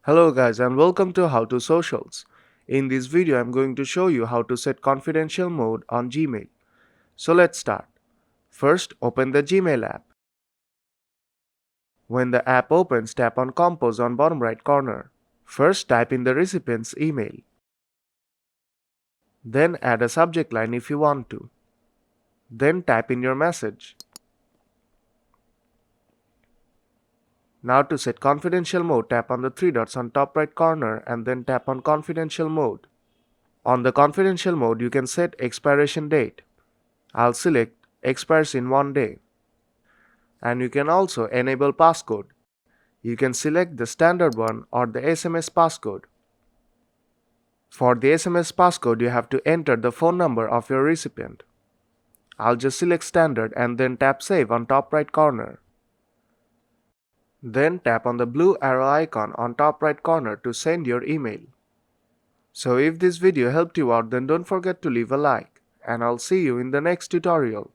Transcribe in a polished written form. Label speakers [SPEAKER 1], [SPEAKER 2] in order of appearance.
[SPEAKER 1] Hello guys and welcome to How to Socials. In this video I'm going to show you how to set confidential mode on Gmail. So let's start. First open the Gmail app. When the app opens, tap on Compose on bottom right corner. First type in the recipient's email. Then add a subject line if you want to. Then type in your message. Now to set confidential mode, tap on the three dots on top right corner and then tap on confidential mode. On the confidential mode, you can set expiration date. I'll select expires in 1 day. And you can also enable passcode. You can select the standard one or the SMS passcode. For the SMS passcode, you have to enter the phone number of your recipient. I'll just select standard and then tap save on top right corner. Then tap on the blue arrow icon on top right corner to send your email. So if this video helped you out, then don't forget to leave a like, and I'll see you in the next tutorial.